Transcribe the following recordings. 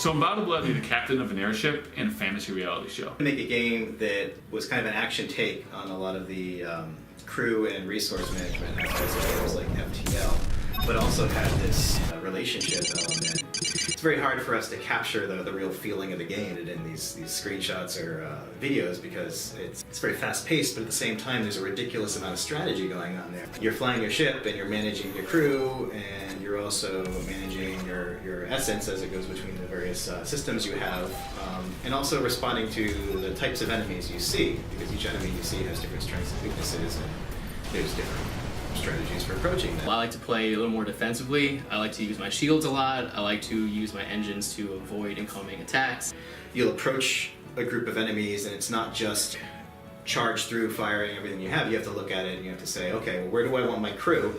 So in Bout of Blood, you're the captain of an airship in a fantasy reality show. Make a game that was kind of an action take on a lot of the crew and resource management aspects of games like FTL, but also had this relationship element. It's very hard for us to capture the real feeling of the game in these screenshots or videos because it's very fast-paced, but at the same time there's a ridiculous amount of strategy going on there. You're flying your ship and you're managing your crew, and you're also managing your essence as it goes between the various systems you have, and also responding to the types of enemies you see, because each enemy you see has different strengths and weaknesses, and there's different strategies for approaching them. I like to play a little more defensively. I like to use my shields a lot. I like to use my engines to avoid incoming attacks. You'll approach a group of enemies and it's not just charge through firing everything you have. You have to look at it and you have to say, okay, well, where do I want my crew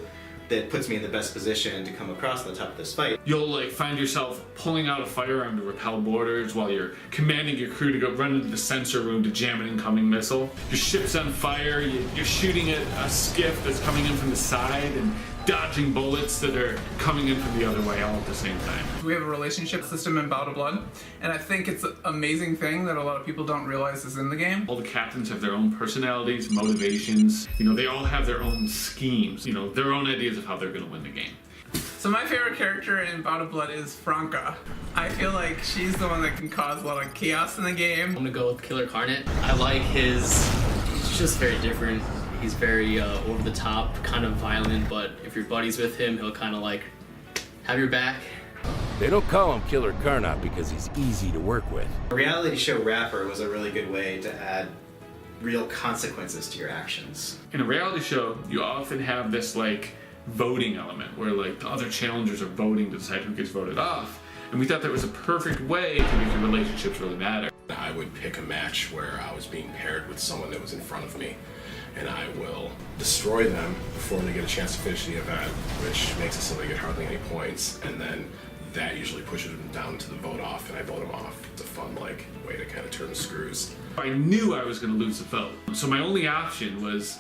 that puts me in the best position to come across the top of this fight? You'll like find yourself pulling out a firearm to repel boarders while you're commanding your crew to go run into the sensor room to jam an incoming missile. Your ship's on fire, you're shooting at a skiff that's coming in from the side and dodging bullets that are coming in from the other way all at the same time. We have a relationship system in Bout of Blood, and I think it's an amazing thing that a lot of people don't realize is in the game. All the captains have their own personalities, motivations, they all have their own schemes, their own ideas of how they're gonna win the game. So my favorite character in Bout of Blood is Franca. I feel like she's the one that can cause a lot of chaos in the game. I'm gonna go with Killer Carnot. I like he's just very different. He's very over the top, kind of violent, but if you're buddies with him, he'll kind of like have your back. They don't call him Killer Carnot because he's easy to work with. A reality show rapper was a really good way to add real consequences to your actions. In a reality show, you often have this like voting element where like the other challengers are voting to decide who gets voted off. And we thought that was a perfect way to make your relationships really matter. I would pick a match where I was being paired with someone that was in front of me, and I will destroy them before they get a chance to finish the event, which makes it so they get hardly any points, and then that usually pushes them down to the vote off, and I vote them off. It's a fun way to kind of turn the screws. I knew I was going to lose the vote, so my only option was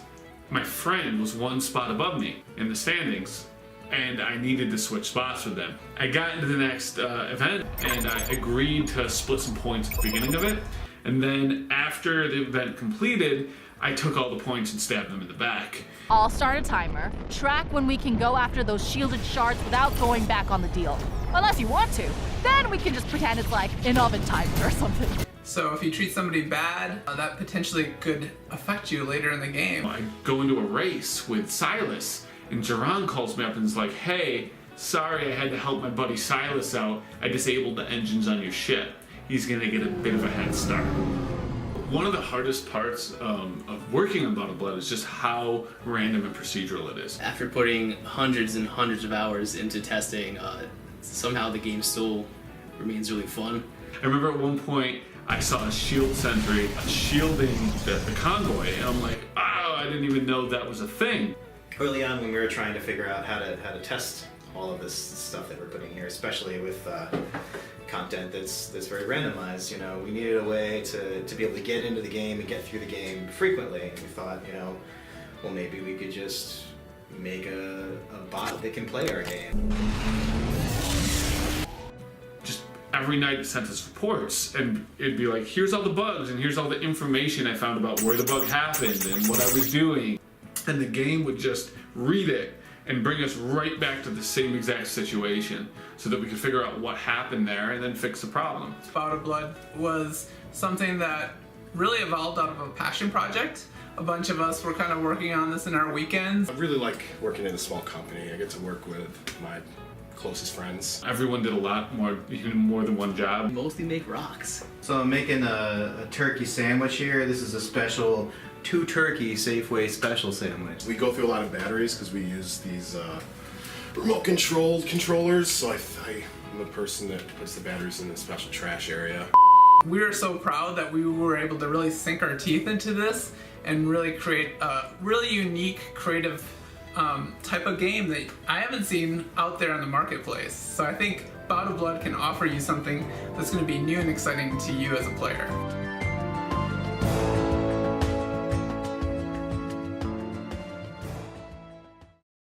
my friend was one spot above me in the standings, and I needed to switch spots with them. I got into the next event, and I agreed to split some points at the beginning of it, and then after the event completed, I took all the points and stabbed them in the back. I'll start a timer, track when we can go after those shielded shards without going back on the deal. Unless you want to. Then we can just pretend it's like an oven timer or something. So if you treat somebody bad, that potentially could affect you later in the game. I go into a race with Silas, and Jerron calls me up and is like, hey, sorry I had to help my buddy Silas out. I disabled the engines on your ship. He's gonna get a bit of a head start. One of the hardest parts of working on Bout of Blood is just how random and procedural it is. After putting hundreds and hundreds of hours into testing, somehow the game still remains really fun. I remember at one point I saw a shield sentry shielding the convoy, and I'm like, oh, I didn't even know that was a thing. Early on when we were trying to figure out how to test all of this stuff that we're putting here, especially with content that's very randomized, we needed a way to be able to get into the game and get through the game frequently. And we thought, well, maybe we could just make a bot that can play our game. Just every night it sent us reports, and it'd be like, here's all the bugs, and here's all the information I found about where the bug happened and what I was doing. And the game would just read it and bring us right back to the same exact situation so that we could figure out what happened there and then fix the problem. Bout of Blood was something that really evolved out of a passion project. A bunch of us were kind of working on this in our weekends. I really like working in a small company. I get to work with my closest friends. Everyone did a lot more, even more than one job. We mostly make rocks. So I'm making a turkey sandwich here. This is a special 2-turkey Safeway special sandwich. We go through a lot of batteries because we use these remote controlled controllers, so I'm the person that puts the batteries in the special trash area. We are so proud that we were able to really sink our teeth into this and really create a really unique, creative type of game that I haven't seen out there in the marketplace. So I think Bout of Blood can offer you something that's going to be new and exciting to you as a player.